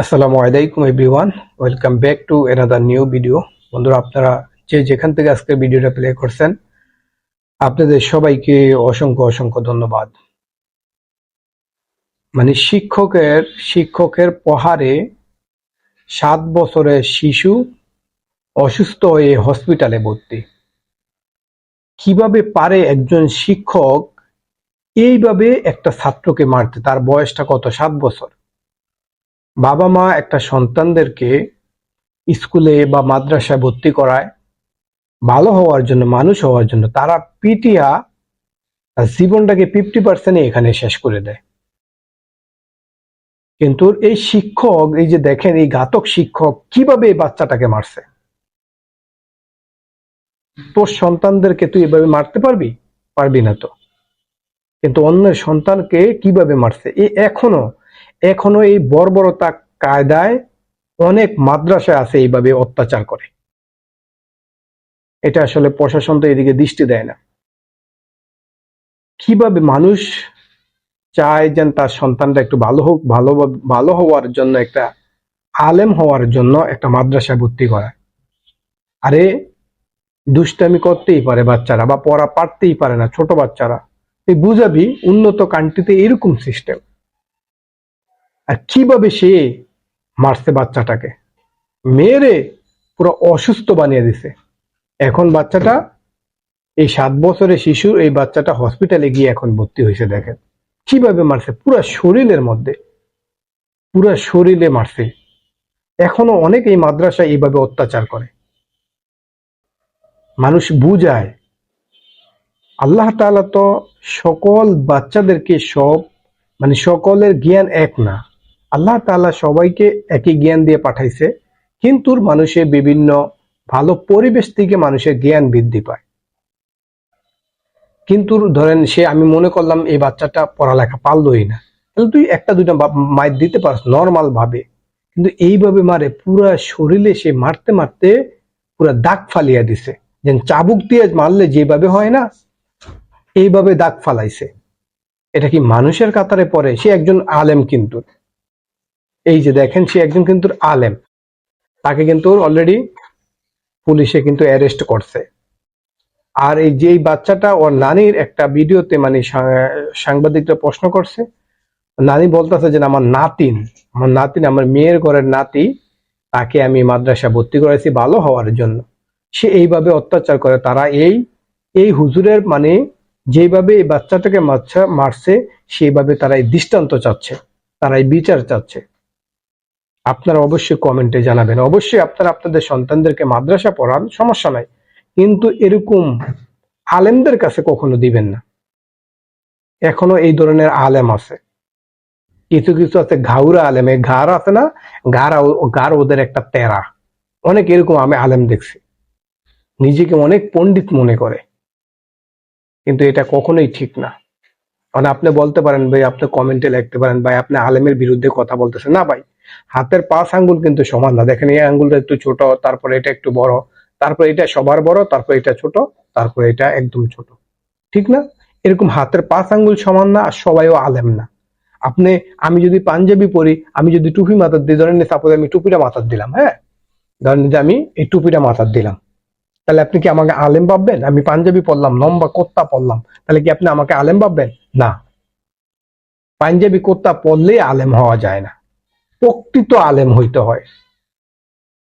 আসসালামু আলাইকুম everyone, welcome back to another new video. বন্ধুরা, আপনারা যেখান থেকে আজকে ভিডিওটা প্লে করছেন, আপনাদের সবাইকে অসংখ্য অসংখ্য ধন্যবাদ। মানে শিক্ষকের প্রহারে 7 বছরের শিশু অসুস্থ হয়ে হসপিটালে ভর্তি। কিভাবে পারে একজন শিক্ষক এইভাবে একটা ছাত্রকে মারতে? তার বয়সটা কত? 7 বছর। বাবা মা একটা সন্তানদেরকে স্কুলে বা মাদ্রাসায় ভর্তি করায় ভালো হওয়ার জন্য, মানুষ হওয়ার জন্য। তারা পিটিয়া জীবনটাকে 50% এখানে শেষ করে দেয়। কিন্তু এই শিক্ষক, এই যে দেখেন, এই ঘাতক শিক্ষক কিভাবে এই বাচ্চাটাকে মারছে। তোর সন্তানদেরকে তুই এভাবে মারতে পারবি? পারবি না তো। কিন্তু অন্যের সন্তানকে কিভাবে মারছে। এই এখনো এই বর্বরতা কায়দায় অনেক মাদ্রাসায় আছে এইভাবে অত্যাচার করে। এটা আসলে প্রশাসন তো এদিকে দৃষ্টি দেয় না। কিভাবে মানুষ চায় যেন তার সন্তানটা একটু ভালো হোক, ভালো হওয়ার জন্য, একটা আলেম হওয়ার জন্য একটা মাদ্রাসায় ভর্তি করায়। আরে দুষ্টামি করতেই পারে বাচ্চারা, বা পড়া পারতেই পারে না ছোট বাচ্চারা। তুই বুঝাবি উন্নত কান্ট্রিতে এরকম সিস্টেম। আর কিভাবে সে মারছে বাচ্চাটাকে, মেরে পুরো অসুস্থ বানিয়ে দিছে। এখন বাচ্চাটা, এই 7 বছরের শিশু, এই বাচ্চাটা হসপিটালে গিয়ে এখন ভর্তি হয়েছে। দেখেন কিভাবে মারছে, পুরা শরীরের মধ্যে, পুরা শরীরে মারছে। এখনো অনেক এই মাদ্রাসায় এইভাবে অত্যাচার করে। মানুষ বুঝায়, আল্লাহ তাআলা তো সকল বাচ্চাদেরকে মানে সকলের জ্ঞান এক না। আল্লাহ তাআলা সবাইকে একই জ্ঞান দিয়ে পাঠাইছে, কিন্তু মানুষের বিভিন্ন ভালো পরিবেশ থেকে মানুষের জ্ঞান বৃদ্ধি পায়। কিন্তু ধরেন আমি মনে করলাম এই বাচ্চাটা পড়ালেখা পারলোই না, তাহলে তুই একটা দুইটা মাইর দিতে পারস নর্মাল ভাবে। কিন্তু এইভাবে মারে, পুরা শরীরে সে মারতে মারতে পুরা দাগ ফালিয়া দিছে। যেন চাবুক দিয়ে মারলে যেভাবে হয় না, এইভাবে দাগ ফালাইছে। এটা কি মানুষের কাতারে পড়ে? সে একজন আলেম, কিন্তু এই যে দেখেন, সে একজন কিন্তু আলেম। তাকে কিন্তু অলরেডি পুলিশে কিন্তু অ্যারেস্ট করছে। আর এই যে এই বাচ্চাটা, ওর নানির একটা ভিডিওতে মানে সাংবাদিকরা প্রশ্ন করছে, নানি বলতেছে যে আমার নাতিন আমার মেয়ের ঘরের নাতি, তাকে আমি মাদ্রাসা ভর্তি করেছি ভালো হওয়ার জন্য। সে এইভাবে অত্যাচার করে। তারা এই হুজুরের মানে যেভাবে এই বাচ্চাটাকে মারছে, সেইভাবে তারা এই দৃষ্টান্ত চাচ্ছে, তারা এই বিচার চাচ্ছে। আপনারা অবশ্যই কমেন্টে জানাবেন। অবশ্যই আপনারা আপনাদের সন্তানদেরকে মাদ্রাসা পড়ান, সমস্যা নাই, কিন্তু এরকম আলেমদের কাছে কখনো দিবেন না। এখনো এই ধরনের আলেম আছে, কিছু কিছু আছে ঘাউরা আলেম। এই ঘাড় আছে না, ঘাড় ওদের একটা তেরা। অনেক এরকম আমি আলেম দেখছি, নিজেকে অনেক পণ্ডিত মনে করে, কিন্তু এটা কখনোই ঠিক না। কারণ আপনি বলতে পারেন ভাই, আপনি কমেন্টে লিখতে পারেন ভাই আপনি আলেমের বিরুদ্ধে কথা বলতেছেন। না ভাই, হাতের 5 আঙ্গুল কিন্তু সমান না। দেখেন এই আঙ্গুলটা একটু ছোট, তারপরে এটা একটু বড়, তারপরে এটা সবার বড়, তারপরে এটা ছোট, তারপরে এটা একদম ছোট। ঠিক না? এরকম হাতের 5 আঙ্গুল সমান না, আর সবাইও আলেম না। আমি যদি পাঞ্জাবি পরি, আমি যদি টুপি মাথার দিই, ধরেন সাপোজ আমি টুপিটা মাথার দিলাম, হ্যাঁ, ধরেন যে আমি এই টুপিটা মাথার দিলাম, তাহলে আপনি কি আমাকে আলেম ভাববেন? আমি পাঞ্জাবি পরলাম, লম্বা কোত্তা পরলাম, তাহলে কি আপনি আমাকে আলেম ভাববেন? না। পাঞ্জাবি কোত্তা পরলেই আলেম হওয়া যায় না, প্রকৃত আলেম হইতে হয়।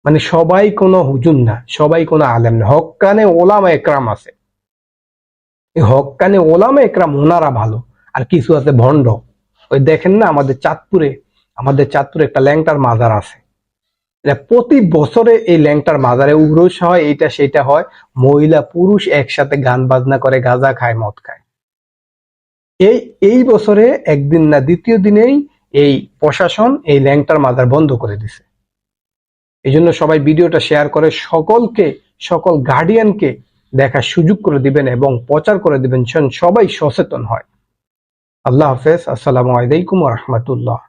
মানে সবাই কোনো হুজুর না, সবাই কোনো আলেম না। হক্কানে ওলামা একরাম আছে, এই হক্কানে ওলামা একরাম ওনারা ভালো, আর কিছু আছে ভণ্ড। ওই দেখেন না, আমাদের চাঁদপুরে একটা ল্যাংটার মাজার আছে। প্রতি বছরে এই ল্যাংটার মাজারে উরুস হয়, এইটা সেটা হয়, মহিলা পুরুষ একসাথে গান বাজনা করে, গাঁজা খায়, মদ খায়। এই বছরে একদিন না দ্বিতীয় দিনেই এই প্রশাসন এই ল্যাংটার মাজার বন্ধ করে দিছে। এই জন্য সবাই ভিডিওটা শেয়ার করে সকল গার্ডিয়ানকে দেখার সুযোগ করে দিবেন এবং প্রচার করে দিবেন, সবাই সচেতন হয়। আল্লাহ হাফেজ। আসসালামু আলাইকুম ওয়া রাহমাতুল্লাহ।